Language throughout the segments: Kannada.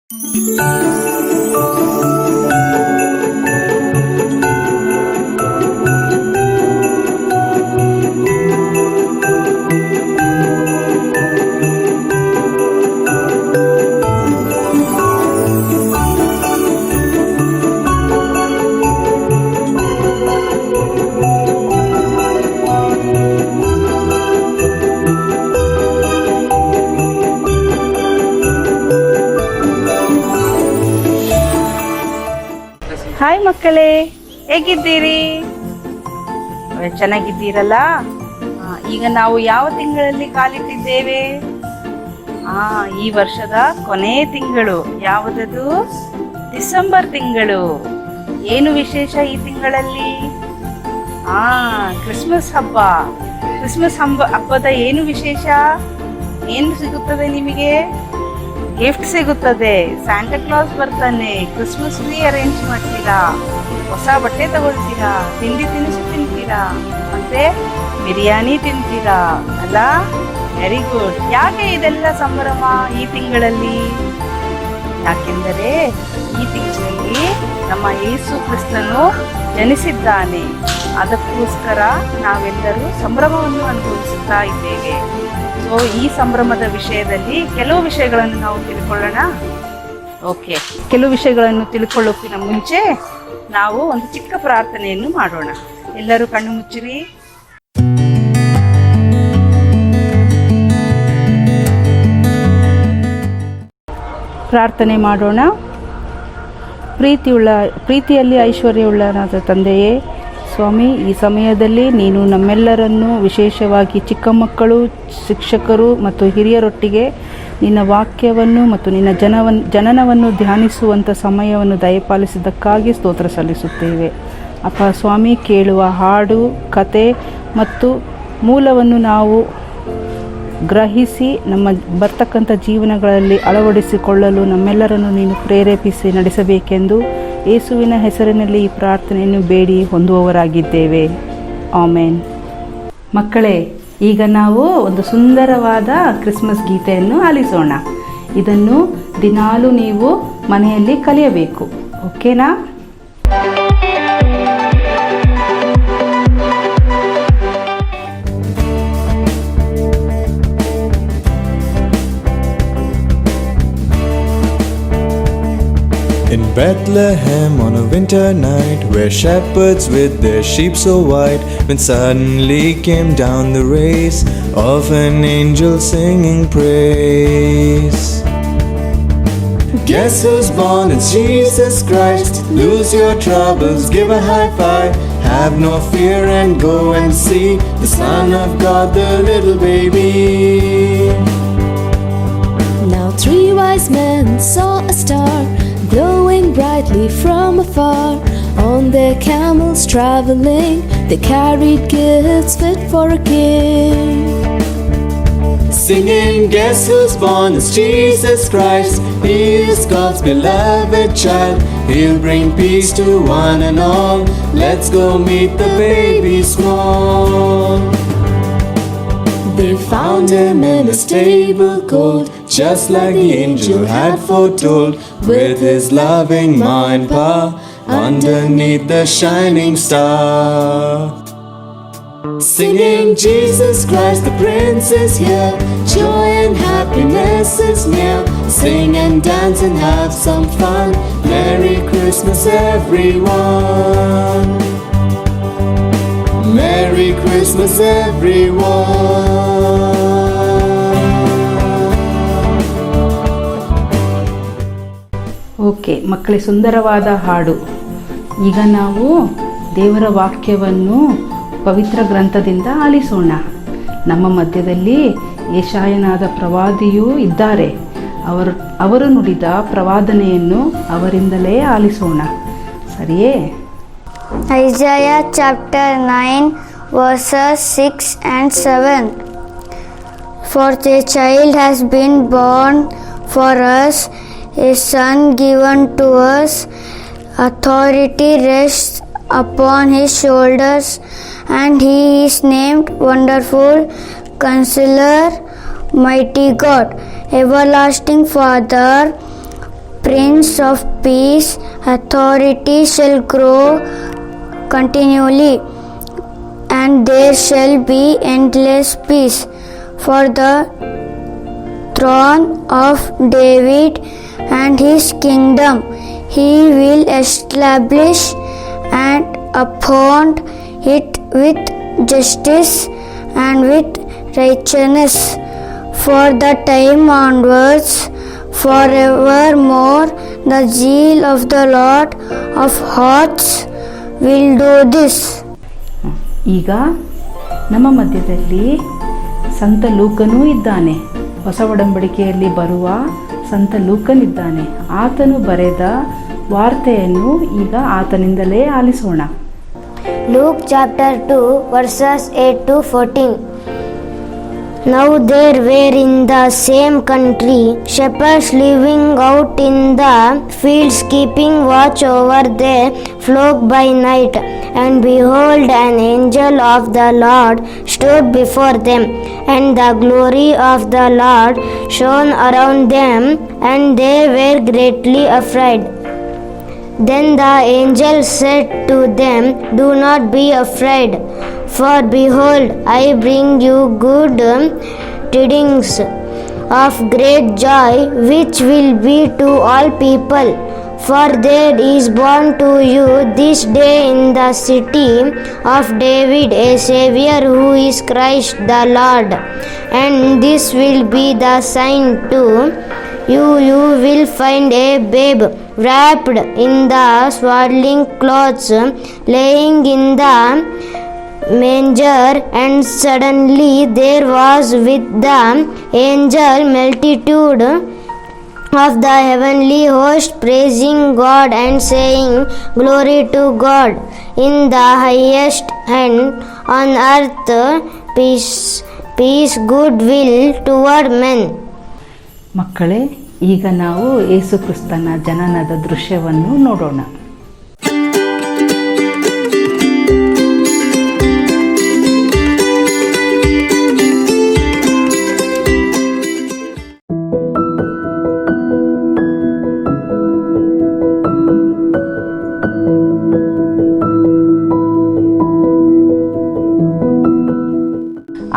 ಹಾಯ್ ಮಕ್ಕಳೇ, ಹೇಗಿದ್ದೀರಿ? ಚೆನ್ನಾಗಿದ್ದೀರಲ್ಲ? ಈಗ ನಾವು ಯಾವ ತಿಂಗಳಲ್ಲಿ ಕಾಲಿಟ್ಟಿದ್ದೇವೆ? ಈ ವರ್ಷದ ಕೊನೆ ತಿಂಗಳು ಯಾವುದದು? ಡಿಸೆಂಬರ್ ತಿಂಗಳು. ಏನು ವಿಶೇಷ ಈ ತಿಂಗಳಲ್ಲಿ? ಕ್ರಿಸ್ಮಸ್ ಹಬ್ಬ. ಕ್ರಿಸ್ಮಸ್ ಹಬ್ಬದ ಏನು ವಿಶೇಷ? ಏನು ಸಿಗುತ್ತದೆ ನಿಮಗೆ? ಗಿಫ್ಟ್ ಸಿಗುತ್ತದೆ. ಸ್ಯಾಂಟಾ ಕ್ಲಾಸ್ ಬರ್ತಾನೆ. ಕ್ರಿಸ್ಮಸ್ ಟ್ರೀ ಅರೇಂಜ್ ಮಾಡ್ತೀರಾ, ಹೊಸ ಬಟ್ಟೆ ತಗೊಳ್ತೀರಾ, ತಿಂಡಿ ತಿನಿಸು ತಿಂತೀರಾ, ಮತ್ತೆ ಬಿರಿಯಾನಿ ತಿಂತೀರಾ ಅಲ್ಲ? Very good. ಯಾಕೆ ಇದೆಲ್ಲ ಸಂಭ್ರಮ ಈ ತಿಂಗಳಲ್ಲಿ? ಯಾಕೆಂದರೆ ಈ ತಿಂಗಳಲ್ಲಿ ನಮ್ಮ ಯೇಸು ಕ್ರಿಸ್ತನು ಜನಿಸಿದ್ದಾನೆ. ಅದಕ್ಕೋಸ್ಕರ ನಾವೆಲ್ಲರೂ ಸಂಭ್ರಮವನ್ನು ಅನುಭವಿಸುತ್ತಾ ಇದ್ದೇವೆ. ಸೊ ಈ ಸಂಭ್ರಮದ ವಿಷಯದಲ್ಲಿ ಕೆಲವು ವಿಷಯಗಳನ್ನು ನಾವು ತಿಳ್ಕೊಳ್ಳೋಣ. ಓಕೆ, ಕೆಲವು ವಿಷಯಗಳನ್ನು ತಿಳ್ಕೊಳ್ಳೋಕ್ಕಿಂತ ಮುಂಚೆ ನಾವು ಒಂದು ಚಿಕ್ಕ ಪ್ರಾರ್ಥನೆಯನ್ನು ಮಾಡೋಣ. ಎಲ್ಲರೂ ಕಣ್ಣು ಮುಚ್ಚಿರಿ. ಪ್ರಾರ್ಥನೆ ಮಾಡೋಣ. ಪ್ರೀತಿಯಲ್ಲಿ ಐಶ್ವರ್ಯವುಳ್ಳನಾದ ತಂದೆಯೇ, ಸ್ವಾಮಿ, ಈ ಸಮಯದಲ್ಲಿ ನೀನು ನಮ್ಮೆಲ್ಲರನ್ನು, ವಿಶೇಷವಾಗಿ ಚಿಕ್ಕ ಮಕ್ಕಳು, ಶಿಕ್ಷಕರು ಮತ್ತು ಹಿರಿಯರೊಟ್ಟಿಗೆ ನಿನ್ನ ವಾಕ್ಯವನ್ನು ಮತ್ತು ನಿನ್ನ ಜನನವನ್ನು ಧ್ಯಾನಿಸುವಂಥ ಸಮಯವನ್ನು ದಯಪಾಲಿಸಿದ್ದಕ್ಕಾಗಿ ಸ್ತೋತ್ರ ಸಲ್ಲಿಸುತ್ತೇವೆ. ಅಪ್ಪ ಸ್ವಾಮಿ, ಕೇಳುವ ಹಾಡು, ಕತೆ ಮತ್ತು ಮೂಲವನ್ನು ನಾವು ಗ್ರಹಿಸಿ ನಮ್ಮ ಬರ್ತಕ್ಕಂಥ ಜೀವನಗಳಲ್ಲಿ ಅಳವಡಿಸಿಕೊಳ್ಳಲು ನಮ್ಮೆಲ್ಲರನ್ನು ನೀನು ಪ್ರೇರೇಪಿಸಿ ನಡೆಸಬೇಕೆಂದು ಯೇಸುವಿನ ಹೆಸರಿನಲ್ಲಿ ಈ ಪ್ರಾರ್ಥನೆಯನ್ನು ಬೇಡಿ ಹೊಂದುವವರಾಗಿದ್ದೇವೆ. ಆಮೇನ್. ಮಕ್ಕಳೇ, ಈಗ ನಾವು ಒಂದು ಸುಂದರವಾದ ಕ್ರಿಸ್ಮಸ್ ಗೀತೆಯನ್ನು ಆಲಿಸೋಣ. ಇದನ್ನು ದಿನಾಲೂ ನೀವು ಮನೆಯಲ್ಲಿ ಕಲಿಯಬೇಕು. ಓಕೆನಾ? In Bethlehem on a winter night, where shepherds with their sheep so white, when suddenly came down the rays of an angel singing praise. Guess who's born? It's Jesus Christ. Lose your troubles, give a high five. Have no fear and go and see the Son of God, the little baby. Now 3 wise men saw a star glowing brightly from afar. On their camels traveling, they carried gifts fit for a king. Singing, guess who's born? It's Jesus Christ. He is God's beloved child. He'll bring peace to one and all. Let's go meet the baby small. They found him in a stable cold, just like the angel had foretold. With his loving mind power, underneath the shining star. Singing, Jesus Christ the Prince is here. Joy and happiness is near. Sing and dance and have some fun. Merry Christmas everyone. Merry Christmas everyone. Okay ಮಕ್ಕಳೇ, ಸುಂದರವಾದ ಹಾಡು. ಈಗ ನಾವು ದೇವರ ವಾಕ್ಯವನ್ನು ಪವಿತ್ರ ಗ್ರಂಥದಿಂದ ಆಲಿಸೋಣ. ನಮ್ಮ ಮಧ್ಯದಲ್ಲಿ ಯೆಶಾಯನಾದ ಪ್ರವಾದಿಯೂ ಇದ್ದಾರೆ. ಅವರು ನುಡಿದ ಪ್ರವಾದನೆಯನ್ನು ಅವರಿಂದಲೇ ಆಲಿಸೋಣ. ಸರಿಯೇ? Isaiah chapter 9 verses 6 and 7. For a child has been born for us, a son given to us, authority rests upon his shoulders, and he is named Wonderful, Counselor, Mighty God, Everlasting Father, Prince of Peace, authority shall grow continually, and there shall be endless peace. For the throne of David and his kingdom, he will establish and uphold it with justice and with righteousness for the time onwards. Forevermore, the zeal of the Lord of hosts will do this. ಈಗ ನಮ್ಮ ಮಧ್ಯದಲ್ಲಿ ಸಂತ ಲೂಕನೂ ಇದ್ದಾನೆ. ಹೊಸ ಒಡಂಬಡಿಕೆಯಲ್ಲಿ ಬರುವ ಸಂತ ಲೂಕನಿದ್ದಾನೆ. ಆತನು ಬರೆದ ವಾರ್ತೆಯನ್ನು ಈಗ ಆತನಿಂದಲೇ ಆಲಿಸೋಣ. Luke chapter 2 verses 8 to 14. Now there were in the same country shepherds living out in the fields, keeping watch over their flock by night. And behold, an angel of the Lord stood before them, and the glory of the Lord shone around them, and they were greatly afraid. Then the angel said to them, "Do not be afraid, for behold, I bring you good tidings of great joy, which will be to all people. For there is born to you this day in the city of David a Savior, who is Christ the Lord. And this will be the sign to you: you will find a babe wrapped in the swaddling clothes, laying in the manger." And suddenly there was with the angel multitude of the heavenly host, praising God and saying, "Glory to God in the highest, and on earth peace, goodwill toward men." ಮಕ್ಕಳೇ, ಈಗ ನಾವು ಯೇಸು ಕ್ರಿಸ್ತನ ಜನನದ ದೃಶ್ಯವನ್ನು ನೋಡೋಣ.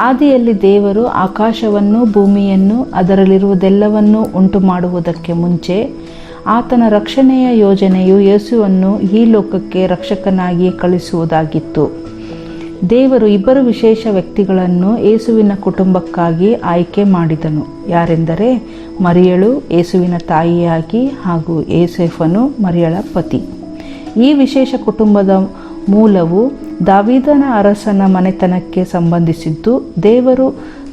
ಆದಿಯಲ್ಲಿ ದೇವರು ಆಕಾಶವನ್ನು ಭೂಮಿಯನ್ನು ಅದರಲ್ಲಿರುವುದೆಲ್ಲವನ್ನೂ ಉಂಟು ಮಾಡುವುದಕ್ಕೆ ಮುಂಚೆ ಆತನ ರಕ್ಷಣೆಯ ಯೋಜನೆಯು ಯೇಸುವನ್ನು ಈ ಲೋಕಕ್ಕೆ ರಕ್ಷಕನಾಗಿ ಕಳಿಸುವುದಾಗಿತ್ತು. ದೇವರು ಇಬ್ಬರು ವಿಶೇಷ ವ್ಯಕ್ತಿಗಳನ್ನು ಯೇಸುವಿನ ಕುಟುಂಬಕ್ಕಾಗಿ ಆಯ್ಕೆ ಮಾಡಿದನು. ಯಾರೆಂದರೆ ಮರಿಯಳು ಯೇಸುವಿನ ತಾಯಿಯಾಗಿ ಹಾಗೂ ಯೋಸೇಫನು ಮರಿಯಳ ಪತಿ. ಈ ವಿಶೇಷ ಕುಟುಂಬದ ಮೂಲವು ದಾವೀದನ ಅರಸನ ಮನೆತನಕ್ಕೆ ಸಂಬಂಧಿಸಿದ್ದು, ದೇವರು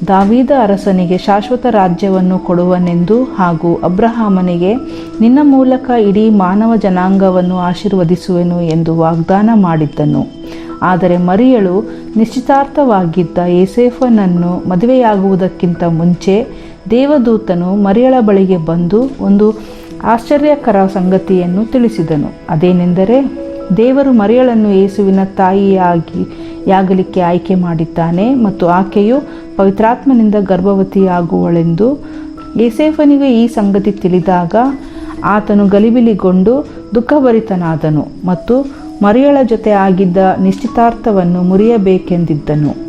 ದಾವೀದ ಅರಸನಿಗೆ ಶಾಶ್ವತ ರಾಜ್ಯವನ್ನು ಕೊಡುವನೆಂದು ಹಾಗೂ ಅಬ್ರಹಾಮನಿಗೆ ನಿನ್ನ ಮೂಲಕ ಇಡೀ ಮಾನವ ಜನಾಂಗವನ್ನು ಆಶೀರ್ವದಿಸುವೆನು ಎಂದು ವಾಗ್ದಾನ ಮಾಡಿದ್ದನು. ಆದರೆ ಮರಿಯಳು ನಿಶ್ಚಿತಾರ್ಥವಾಗಿದ್ದ ಯೋಸೇಫನನ್ನು ಮದುವೆಯಾಗುವುದಕ್ಕಿಂತ ಮುಂಚೆ ದೇವದೂತನು ಮರಿಯಳ ಬಳಿಗೆ ಬಂದು ಒಂದು ಆಶ್ಚರ್ಯಕರ ಸಂಗತಿಯನ್ನು ತಿಳಿಸಿದನು. ಅದೇನೆಂದರೆ, ದೇವರು ಮರಿಯಳನ್ನು ಯೇಸುವಿನ ತಾಯಿಯಾಗಲಿಕ್ಕೆ ಆಯ್ಕೆ ಮಾಡಿದ್ದಾನೆ ಮತ್ತು ಆಕೆಯು ಪವಿತ್ರಾತ್ಮನಿಂದ ಗರ್ಭವತಿಯಾಗುವಳೆಂದು. ಯೋಸೇಫನಿಗೆ ಈ ಸಂಗತಿ ತಿಳಿದಾಗ ಆತನು ಗಲಿಬಿಲಿಗೊಂಡು ದುಃಖಭರಿತನಾದನು ಮತ್ತು ಮರಿಯಳ ಜೊತೆ ಆಗಿದ್ದ ನಿಶ್ಚಿತಾರ್ಥವನ್ನು ಮುರಿಯಬೇಕೆಂದಿದ್ದನು.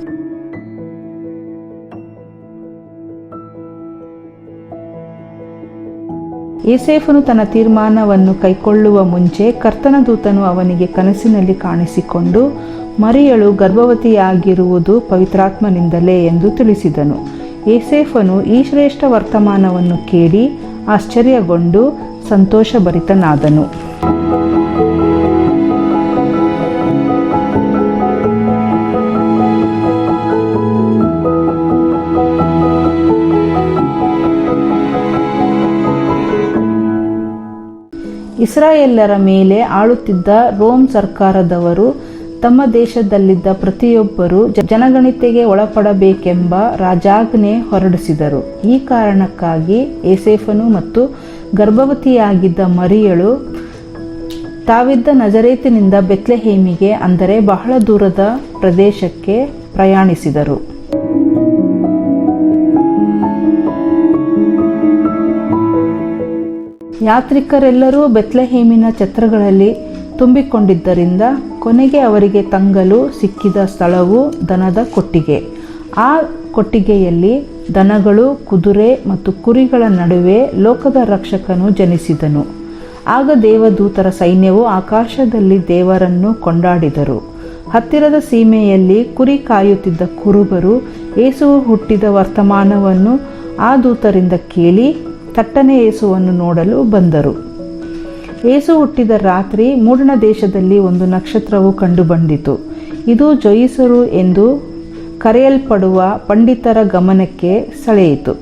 ಯೋಸೇಫನು ತನ್ನ ತೀರ್ಮಾನವನ್ನು ಕೈಕೊಳ್ಳುವ ಮುಂಚೆ ಕರ್ತನ ದೂತನು ಅವನಿಗೆ ಕನಸಿನಲ್ಲಿ ಕಾಣಿಸಿಕೊಂಡು, ಮರಿಯಳು ಗರ್ಭವತಿಯಾಗಿರುವುದು ಪವಿತ್ರಾತ್ಮನಿಂದಲೇ ಎಂದು ತಿಳಿಸಿದನು. ಯೋಸೇಫನು ಈ ಶ್ರೇಷ್ಠ ವರ್ತಮಾನವನ್ನು ಕೇಳಿ ಆಶ್ಚರ್ಯಗೊಂಡು ಸಂತೋಷಭರಿತನಾದನು. ಇಸ್ರಾಯೇಲರ ಮೇಲೆ ಆಳುತ್ತಿದ್ದ ರೋಮ್ ಸರ್ಕಾರದವರು ತಮ್ಮ ದೇಶದಲ್ಲಿದ್ದ ಪ್ರತಿಯೊಬ್ಬರೂ ಜನಗಣತಿಗೆ ಒಳಪಡಬೇಕೆಂಬ ರಾಜಾಜ್ಞೆ ಹೊರಡಿಸಿದರು. ಈ ಕಾರಣಕ್ಕಾಗಿ ಯೋಸೇಫನು ಮತ್ತು ಗರ್ಭವತಿಯಾಗಿದ್ದ ಮರಿಯಳು ತಾವಿದ್ದ ನಜರೇತಿನಿಂದ ಬೆತ್ಲೆಹೇಮಿಗೆ, ಅಂದರೆ ಬಹಳ ದೂರದ ಪ್ರದೇಶಕ್ಕೆ ಪ್ರಯಾಣಿಸಿದರು. ಯಾತ್ರಿಕರೆಲ್ಲರೂ ಬೆತ್ಲೆಹೇಮಿನ ಛತ್ರಗಳಲ್ಲಿ ತುಂಬಿಕೊಂಡಿದ್ದರಿಂದ ಕೊನೆಗೆ ಅವರಿಗೆ ತಂಗಲು ಸಿಕ್ಕಿದ ಸ್ಥಳವು ದನದ ಕೊಟ್ಟಿಗೆ. ಆ ಕೊಟ್ಟಿಗೆಯಲ್ಲಿ ದನಗಳು, ಕುದುರೆ ಮತ್ತು ಕುರಿಗಳ ನಡುವೆ ಲೋಕದ ರಕ್ಷಕನು ಜನಿಸಿದನು. ಆಗ ದೇವದೂತರ ಸೈನ್ಯವು ಆಕಾಶದಲ್ಲಿ ದೇವರನ್ನು ಕೊಂಡಾಡಿದರು. ಹತ್ತಿರದ ಸೀಮೆಯಲ್ಲಿ ಕುರಿ ಕಾಯುತ್ತಿದ್ದ ಕುರುಬರು ಯೇಸುವು ಹುಟ್ಟಿದ ವರ್ತಮಾನವನ್ನು ಆ ದೂತರಿಂದ ಕೇಳಿ ತಟ್ಟನೆ ಯೇಸುವನ್ನು ನೋಡಲು ಬಂದರು. ಯೇಸು ಹುಟ್ಟಿದ ರಾತ್ರಿ ಮೂಡಣ ದೇಶದಲ್ಲಿ ಒಂದು ನಕ್ಷತ್ರವು ಕಂಡುಬಂದಿತು. ಇದು ಜೋಯಿಸರು ಎಂದು ಕರೆಯಲ್ಪಡುವ ಪಂಡಿತರ ಗಮನಕ್ಕೆ ಸೆಳೆಯಿತು.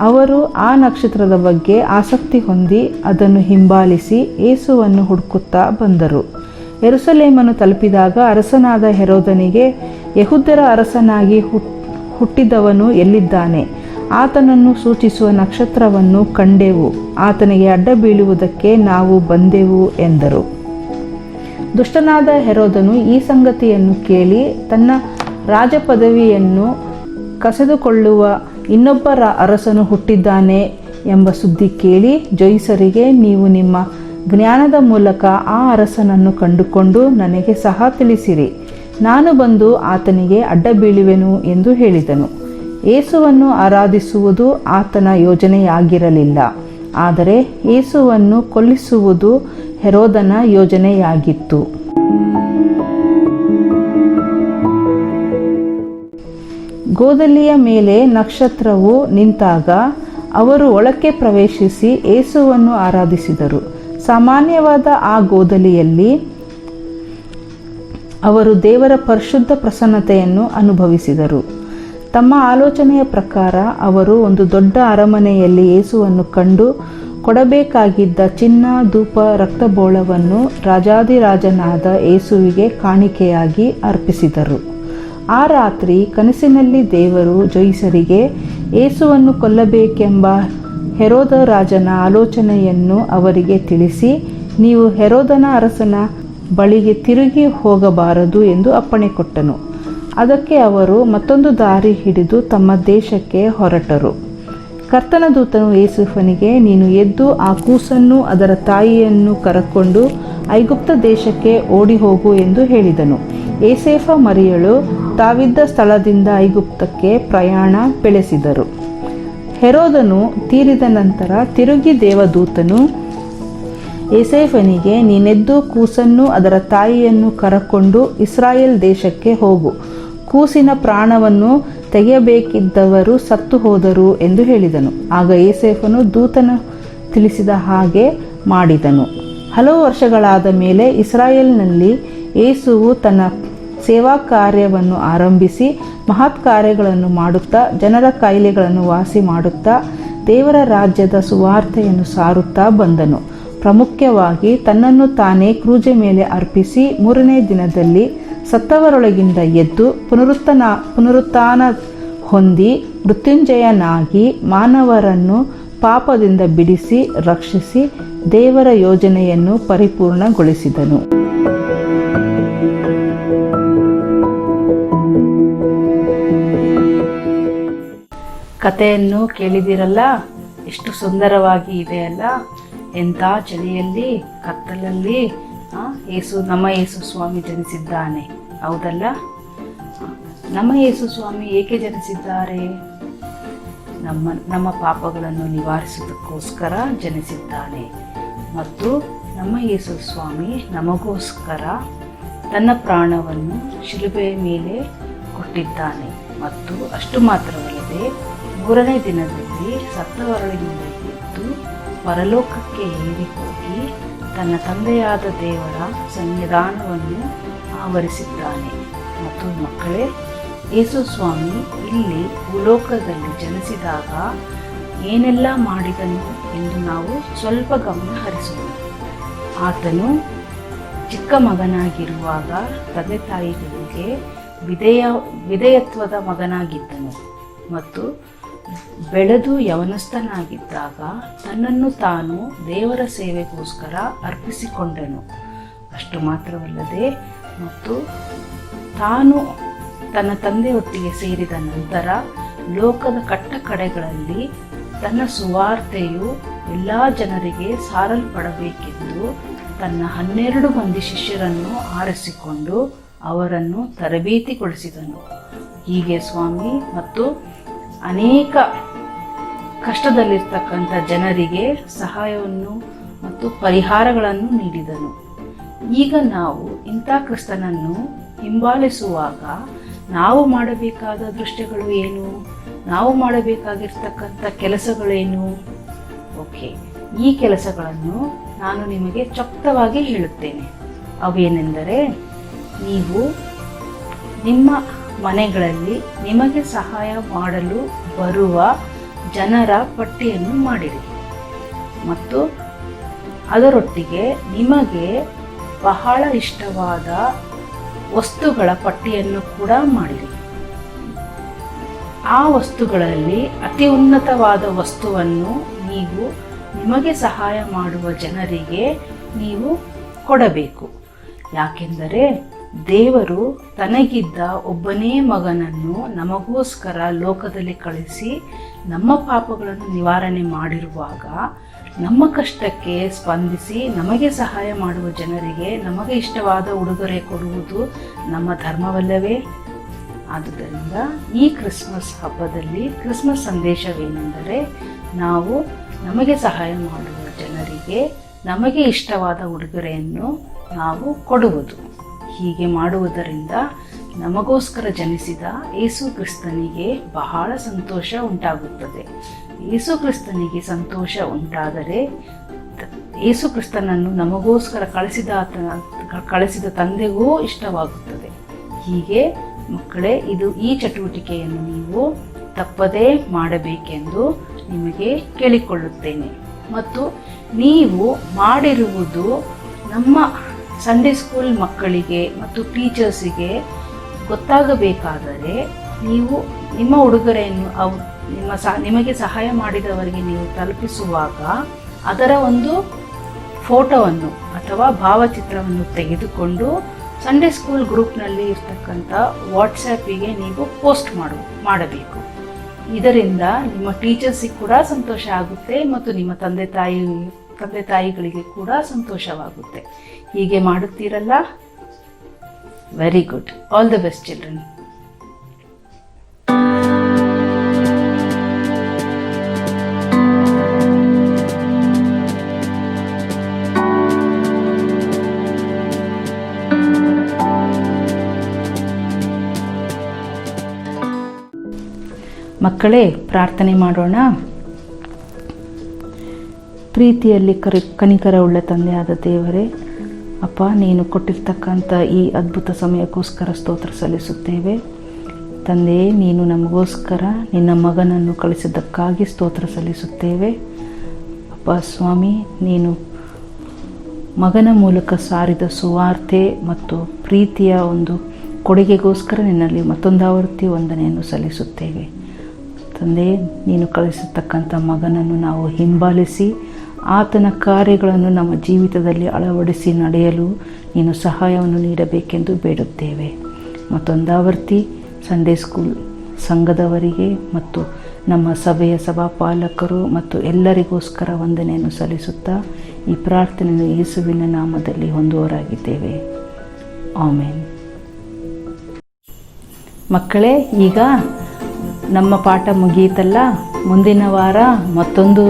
ಅವರು ಆ ನಕ್ಷತ್ರದ ಬಗ್ಗೆ ಆಸಕ್ತಿ ಹೊಂದಿ ಅದನ್ನು ಹಿಂಬಾಲಿಸಿ ಯೇಸುವನ್ನು ಹುಡುಕುತ್ತಾ ಬಂದರು. ಯೆರೂಸಲೇಮನ್ನು ತಲುಪಿದಾಗ ಅರಸನಾದ ಹೆರೋದನಿಗೆ, ಯೆಹೂದ್ಯರ ಅರಸನಾಗಿ ಹುಟ್ಟಿದವನು ಎಲ್ಲಿದ್ದಾನೆ? ಆತನನ್ನು ಸೂಚಿಸುವ ನಕ್ಷತ್ರವನ್ನು ಕಂಡೆವು, ಆತನಿಗೆ ಅಡ್ಡ ಬೀಳುವುದಕ್ಕೆ ನಾವು ಬಂದೆವು ಎಂದರು. ದುಷ್ಟನಾದ ಹೆರೋದನು ಈ ಸಂಗತಿಯನ್ನು ಕೇಳಿ ತನ್ನ ರಾಜ ಪದವಿಯನ್ನು ಕಸಿದುಕೊಳ್ಳುವ ಇನ್ನೊಬ್ಬ ಅರಸನು ಹುಟ್ಟಿದ್ದಾನೆ ಎಂಬ ಸುದ್ದಿ ಕೇಳಿ ಜೋಯಿಸರಿಗೆ, ನೀವು ನಿಮ್ಮ ಜ್ಞಾನದ ಮೂಲಕ ಆ ಅರಸನನ್ನು ಕಂಡುಕೊಂಡು ನನಗೆ ಸಹ ತಿಳಿಸಿರಿ, ನಾನು ಬಂದು ಆತನಿಗೆ ಅಡ್ಡ ಬೀಳುವೆನು ಎಂದು ಹೇಳಿದನು. ಯೇಸುವನ್ನು ಆರಾಧಿಸುವುದು ಆತನ ಯೋಜನೆಯಾಗಿರಲಿಲ್ಲ, ಆದರೆ ಯೇಸುವನ್ನು ಕೊಲ್ಲಿಸುವುದು ಹೆರೋದನ ಯೋಜನೆಯಾಗಿತ್ತು. ಗೋದಲಿಯ ಮೇಲೆ ನಕ್ಷತ್ರವು ನಿಂತಾಗ ಅವರು ಒಳಕ್ಕೆ ಪ್ರವೇಶಿಸಿ ಯೇಸುವನ್ನು ಆರಾಧಿಸಿದರು. ಸಾಮಾನ್ಯವಾದ ಆ ಗೋದಲಿಯಲ್ಲಿ ಅವರು ದೇವರ ಪರಿಶುದ್ಧ ಪ್ರಸನ್ನತೆಯನ್ನು ಅನುಭವಿಸಿದರು. ತಮ್ಮ ಆಲೋಚನೆಯ ಪ್ರಕಾರ ಅವರು ಒಂದು ದೊಡ್ಡ ಅರಮನೆಯಲ್ಲಿ ಯೇಸುವನ್ನು ಕಂಡು ಕೊಡಬೇಕಾಗಿದ್ದ ಚಿನ್ನ, ಧೂಪ, ರಕ್ತಬೋಳವನ್ನು ರಾಜಾದಿರಾಜನಾದ ಯೇಸುವಿಗೆ ಕಾಣಿಕೆಯಾಗಿ ಅರ್ಪಿಸಿದರು. ಆ ರಾತ್ರಿ ಕನಸಿನಲ್ಲಿ ದೇವರು ಜೋಯಿಸರಿಗೆ ಯೇಸುವನ್ನು ಕೊಲ್ಲಬೇಕೆಂಬ ಹೆರೋದ ರಾಜನ ಆಲೋಚನೆಯನ್ನು ಅವರಿಗೆ ತಿಳಿಸಿ, ನೀವು ಹೆರೋದನ ಅರಸನ ಬಳಿಗೆ ತಿರುಗಿ ಹೋಗಬಾರದು ಎಂದು ಅಪ್ಪಣೆ ಕೊಟ್ಟನು. ಅದಕ್ಕೆ ಅವರು ಮತ್ತೊಂದು ದಾರಿ ಹಿಡಿದು ತಮ್ಮ ದೇಶಕ್ಕೆ ಹೊರಟರು. ಕರ್ತನ ದೂತನು ಯೇಸುಫನಿಗೆ, ನೀನು ಎದ್ದು ಆ ಕೂಸನ್ನು ಅದರ ತಾಯಿಯನ್ನು ಕರಕೊಂಡು ಐಗುಪ್ತ ದೇಶಕ್ಕೆ ಓಡಿ ಹೋಗು ಎಂದು ಹೇಳಿದನು. ಯೋಸೇಫ ಮರಿಯಳು ತಾವಿದ್ದ ಸ್ಥಳದಿಂದ ಐಗುಪ್ತಕ್ಕೆ ಪ್ರಯಾಣ ಬೆಳೆಸಿದರು. ಹೆರೋದನು ತೀರಿದ ನಂತರ ತಿರುಗಿ ದೇವದೂತನು ಯೋಸೇಫನಿಗೆ, ನೀನೆದ್ದು ಕೂಸನ್ನು ಅದರ ತಾಯಿಯನ್ನು ಕರಕೊಂಡು ಇಸ್ರಾಯೇಲ್ ದೇಶಕ್ಕೆ ಹೋಗು, ಕೂಸಿನ ಪ್ರಾಣವನ್ನು ತೆಗೆಯಬೇಕಿದ್ದವರು ಸತ್ತು ಹೋದರು ಎಂದು ಹೇಳಿದನು. ಆಗ ಯೋಸೇಫನು ದೂತನು ತಿಳಿಸಿದ ಹಾಗೆ ಮಾಡಿದನು. ಹಲವು ವರ್ಷಗಳಾದ ಮೇಲೆ ಇಸ್ರಾಯೇಲ್ನಲ್ಲಿ ಯೇಸುವು ತನ್ನ ಸೇವಾ ಕಾರ್ಯವನ್ನು ಆರಂಭಿಸಿ ಮಹತ್ ಕಾರ್ಯಗಳನ್ನು ಮಾಡುತ್ತಾ, ಜನರ ಕಾಯಿಲೆಗಳನ್ನು ವಾಸಿ ಮಾಡುತ್ತಾ, ದೇವರ ರಾಜ್ಯದ ಸುವಾರ್ತೆಯನ್ನು ಸಾರುತ್ತಾ ಬಂದನು. ಪ್ರಾಮುಖ್ಯವಾಗಿ ತನ್ನನ್ನು ತಾನೇ ಕ್ರೂಜೆ ಮೇಲೆ ಅರ್ಪಿಸಿ 3ನೇ ದಿನದಲ್ಲಿ ಸತ್ತವರೊಳಗಿಂದ ಎದ್ದು ಪುನರುತ್ಥಾನ ಹೊಂದಿ ಮೃತ್ಯುಂಜಯನಾಗಿ ಮಾನವರನ್ನು ಪಾಪದಿಂದ ಬಿಡಿಸಿ ರಕ್ಷಿಸಿ ದೇವರ ಯೋಜನೆಯನ್ನು ಪರಿಪೂರ್ಣಗೊಳಿಸಿದನು. ಕಥೆಯನ್ನು ಕೇಳಿದಿರಲ್ಲ, ಎಷ್ಟು ಸುಂದರವಾಗಿ ಇದೆ ಅಲ್ಲ. ಎಂಥ ಚಳಿಯಲ್ಲಿ, ಕತ್ತಲಲ್ಲಿ ನಮ್ಮ ಯೇಸು ಸ್ವಾಮಿ ಜನಿಸಿದ್ದಾನೆ, ಹೌದಲ್ಲ? ನಮ್ಮ ಯೇಸು ಸ್ವಾಮಿ ಏಕೆ ಜನಿಸಿದ್ದಾರೆ? ನಮ್ಮ ಪಾಪಗಳನ್ನು ನಿವಾರಿಸುವುದಕ್ಕೋಸ್ಕರ ಜನಿಸಿದ್ದಾನೆ. ಮತ್ತು ನಮ್ಮ ಯೇಸು ಸ್ವಾಮಿ ನಮಗೋಸ್ಕರ ತನ್ನ ಪ್ರಾಣವನ್ನು ಶಿಲುಬೆಯ ಮೇಲೆ ಕೊಟ್ಟಿದ್ದಾನೆ. ಮತ್ತು ಅಷ್ಟು ಮಾತ್ರವಲ್ಲದೆ 3ನೇ ದಿನದಲ್ಲಿ ಸತ್ತವರೊಳಗಿಂದ ಎದ್ದು ಪರಲೋಕಕ್ಕೆ ಏರಿ ಹೋಗಿ ತನ್ನ ತಂದೆಯಾದ ದೇವರ ಸನ್ನಿಧಾನವನ್ನು ಆವರಿಸಿದ್ದಾನೆ. ಮತ್ತು ಮಕ್ಕಳೇ, ಯೇಸು ಸ್ವಾಮಿ ಇಲ್ಲಿ ಭೂಲೋಕದಲ್ಲಿ ಜನಿಸಿದಾಗ ಏನೆಲ್ಲ ಮಾಡಿದನು ಎಂದು ನಾವು ಸ್ವಲ್ಪ ಗಮನ ಹರಿಸೋಣ. ಆತನು ಚಿಕ್ಕ ಮಗನಾಗಿರುವಾಗ ತಂದೆ ತಾಯಿಗಳಿಗೆ ವಿಧೇಯತ್ವದ ಮಗನಾಗಿದ್ದನು. ಮತ್ತು ಬೆಳೆದು ಯವನಸ್ಥನಾಗಿದ್ದಾಗ ತನ್ನನ್ನು ತಾನು ದೇವರ ಸೇವೆಗೋಸ್ಕರ ಅರ್ಪಿಸಿಕೊಂಡನು. ಅಷ್ಟು ಮಾತ್ರವಲ್ಲದೆ ಮತ್ತು ತಾನು ತನ್ನ ತಂದೆಯೊಟ್ಟಿಗೆ ಸೇರಿದ ನಂತರ ಲೋಕದ ಕಟ್ಟ ಕಡೆಗಳಲ್ಲಿ ತನ್ನ ಸುವಾರ್ತೆಯು ಎಲ್ಲ ಜನರಿಗೆ ಸಾರಲ್ಪಡಬೇಕೆಂದು ತನ್ನ 12 ಮಂದಿ ಶಿಷ್ಯರನ್ನು ಆರಿಸಿಕೊಂಡು ಅವರನ್ನು ತರಬೇತಿಗೊಳಿಸಿದನು. ಹೀಗೆ ಸ್ವಾಮಿ ಮತ್ತು ಅನೇಕ ಕಷ್ಟದಲ್ಲಿರ್ತಕ್ಕಂಥ ಜನರಿಗೆ ಸಹಾಯವನ್ನು ಮತ್ತು ಪರಿಹಾರಗಳನ್ನು ನೀಡಿದನು. ಈಗ ನಾವು ಇಂಥ ಕ್ರಿಸ್ತನನ್ನು ಹಿಂಬಾಲಿಸುವಾಗ ನಾವು ಮಾಡಬೇಕಾದ ದೃಶ್ಯಗಳು ಏನು, ನಾವು ಮಾಡಬೇಕಾಗಿರ್ತಕ್ಕಂಥ ಕೆಲಸಗಳೇನು? ಓಕೆ, ಈ ಕೆಲಸಗಳನ್ನು ನಾನು ನಿಮಗೆ ಚೊಕ್ತವಾಗಿ ಹೇಳುತ್ತೇನೆ. ಅವೇನೆಂದರೆ, ನೀವು ನಿಮ್ಮ ಮನೆಗಳಲ್ಲಿ ನಿಮಗೆ ಸಹಾಯ ಮಾಡಲು ಬರುವ ಜನರ ಪಟ್ಟಿಯನ್ನು ಮಾಡಿರಿ ಮತ್ತು ಅದರೊಟ್ಟಿಗೆ ನಿಮಗೆ ಬಹಳ ಇಷ್ಟವಾದ ವಸ್ತುಗಳ ಪಟ್ಟಿಯನ್ನು ಕೂಡ ಮಾಡಿರಿ. ಆ ವಸ್ತುಗಳಲ್ಲಿ ಅತಿ ಉನ್ನತವಾದ ವಸ್ತುವನ್ನು ನೀವು ನಿಮಗೆ ಸಹಾಯ ಮಾಡುವ ಜನರಿಗೆ ನೀವು ಕೊಡಬೇಕು. ಯಾಕೆಂದರೆ ದೇವರು ತನಗಿದ್ದ ಒಬ್ಬನೇ ಮಗನನ್ನು ನಮಗೋಸ್ಕರ ಲೋಕದಲ್ಲಿ ಕಳಿಸಿ ನಮ್ಮ ಪಾಪಗಳನ್ನು ನಿವಾರಣೆ ಮಾಡಿರುವಾಗ ನಮ್ಮ ಕಷ್ಟಕ್ಕೆ ಸ್ಪಂದಿಸಿ ನಮಗೆ ಸಹಾಯ ಮಾಡುವ ಜನರಿಗೆ ನಮಗೆ ಇಷ್ಟವಾದ ಉಡುಗೊರೆ ಕೊಡುವುದು ನಮ್ಮ ಧರ್ಮವಲ್ಲವೇ? ಆದುದರಿಂದ ಈ ಕ್ರಿಸ್ಮಸ್ ಹಬ್ಬದಲ್ಲಿ ಕ್ರಿಸ್ಮಸ್ ಸಂದೇಶವೇನೆಂದರೆ, ನಾವು ನಮಗೆ ಸಹಾಯ ಮಾಡುವ ಜನರಿಗೆ ನಮಗೆ ಇಷ್ಟವಾದ ಉಡುಗೊರೆಯನ್ನು ನಾವು ಕೊಡುವುದು. ಹೀಗೆ ಮಾಡುವುದರಿಂದ ನಮಗೋಸ್ಕರ ಜನಿಸಿದ ಯೇಸು ಕ್ರಿಸ್ತನಿಗೆ ಬಹಳ ಸಂತೋಷ ಉಂಟಾಗುತ್ತದೆ. ಯೇಸು ಕ್ರಿಸ್ತನಿಗೆ ಸಂತೋಷ ಉಂಟಾದರೆ ಯೇಸು ಕ್ರಿಸ್ತನನ್ನು ನಮಗೋಸ್ಕರ ಕಳಿಸಿದ ತಂದೆಗೂ ಇಷ್ಟವಾಗುತ್ತದೆ. ಹೀಗೆ ಮಕ್ಕಳೇ, ಈ ಚಟುವಟಿಕೆಯನ್ನು ನೀವು ತಪ್ಪದೇ ಮಾಡಬೇಕೆಂದು ನಿಮಗೆ ಕೇಳಿಕೊಳ್ಳುತ್ತೇನೆ. ಮತ್ತು ನೀವು ಮಾಡಿರುವುದು ನಮ್ಮ ಸಂಡೇ ಸ್ಕೂಲ್ ಮಕ್ಕಳಿಗೆ ಮತ್ತು ಟೀಚರ್ಸಿಗೆ ಗೊತ್ತಾಗಬೇಕಾದರೆ ನೀವು ನಿಮ್ಮ ಉಡುಗೊರೆಯನ್ನು ನಿಮಗೆ ಸಹಾಯ ಮಾಡಿದವರಿಗೆ ನೀವು ತಲುಪಿಸುವಾಗ ಅದರ ಒಂದು ಫೋಟೋವನ್ನು ಅಥವಾ ಭಾವಚಿತ್ರವನ್ನು ತೆಗೆದುಕೊಂಡು ಸಂಡೇ ಸ್ಕೂಲ್ ಗ್ರೂಪ್ನಲ್ಲಿ ಇರ್ತಕ್ಕಂಥ ವಾಟ್ಸ್ಯಾಪಿಗೆ ನೀವು ಪೋಸ್ಟ್ ಮಾಡಬೇಕು. ಇದರಿಂದ ನಿಮ್ಮ ಟೀಚರ್ಸಿಗೆ ಕೂಡ ಸಂತೋಷ ಆಗುತ್ತೆ ಮತ್ತು ನಿಮ್ಮ ತಂದೆ ತಾಯಿಗಳಿಗೆ ಕೂಡ ಸಂತೋಷವಾಗುತ್ತೆ. ಹೀಗೆ ಮಾಡುತ್ತೀರಲ್ಲ? Very good. All the best children. ಮಕ್ಕಳೇ, ಪ್ರಾರ್ಥನೆ ಮಾಡೋಣ. ಪ್ರೀತಿಯಲ್ಲಿ ಕನಿಕರವುಳ್ಳ ತಂದೆಯಾದ ದೇವರೇ, ಅಪ್ಪ, ನೀನು ಕೊಟ್ಟಿರ್ತಕ್ಕಂಥ ಈ ಅದ್ಭುತ ಸಮಯಕ್ಕೋಸ್ಕರ ಸ್ತೋತ್ರ ಸಲ್ಲಿಸುತ್ತೇವೆ. ತಂದೆಯೇ, ನೀನು ನಮಗೋಸ್ಕರ ನಿನ್ನ ಮಗನನ್ನು ಕಳಿಸಿದ್ದಕ್ಕಾಗಿ ಸ್ತೋತ್ರ ಸಲ್ಲಿಸುತ್ತೇವೆ. ಅಪ್ಪ ಸ್ವಾಮಿ, ನೀನು ಮಗನ ಮೂಲಕ ಸಾರಿದ ಸುವಾರ್ತೆ ಮತ್ತು ಪ್ರೀತಿಯ ಒಂದು ಕೊಡುಗೆಗೋಸ್ಕರ ನಿನ್ನಲ್ಲಿ ಮತ್ತೊಂದು ಆವೃತ್ತಿ ವಂದನೆಯನ್ನು ಸಲ್ಲಿಸುತ್ತೇವೆ. ತಂದೆ, ನೀನು ಕಳಿಸತಕ್ಕಂಥ ಮಗನನ್ನು ನಾವು ಹಿಂಬಾಲಿಸಿ ಆತನ ಕಾರ್ಯಗಳನ್ನು ನಮ್ಮ ಜೀವಿತದಲ್ಲಿ ಅಳವಡಿಸಿ ನಡೆಯಲು ನೀನು ಸಹಾಯವನ್ನು ನೀಡಬೇಕೆಂದು ಬೇಡುತ್ತೇವೆ. ಮತ್ತೊಂದಾವರ್ತಿ ಸಂಡೇ ಸ್ಕೂಲ್ ಸಂಘದವರಿಗೆ ಮತ್ತು ನಮ್ಮ ಸಭೆಯ ಸಭಾಪಾಲಕರು ಮತ್ತು ಎಲ್ಲರಿಗೋಸ್ಕರ ವಂದನೆಯನ್ನು ಸಲ್ಲಿಸುತ್ತಾ ಈ ಪ್ರಾರ್ಥನೆಯನ್ನು ಯೇಸುವಿನ ನಾಮದಲ್ಲಿ ಹೊಂದುವವರಾಗಿದ್ದೇವೆ. ಆಮೆನ್. ಮಕ್ಕಳೇ, ಈಗ ನಮ್ಮ ಪಾಠ ಮುಗಿಯಿತಲ್ಲ. ಮುಂದಿನ ವಾರ ಮತ್ತೊಂದು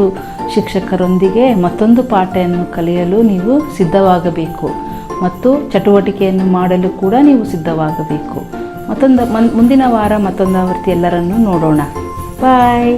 ಶಿಕ್ಷಕರೊಂದಿಗೆ ಮತ್ತೊಂದು ಪಾಠವನ್ನು ಕಲಿಯಲು ನೀವು ಸಿದ್ಧವಾಗಬೇಕು ಮತ್ತು ಚಟುವಟಿಕೆಯನ್ನು ಮಾಡಲು ಕೂಡ ನೀವು ಸಿದ್ಧವಾಗಬೇಕು. ಮುಂದಿನ ವಾರ ಮತ್ತೊಂದು ಆವೃತ್ತಿ ಎಲ್ಲರನ್ನೂ ನೋಡೋಣ. ಬಾಯ್.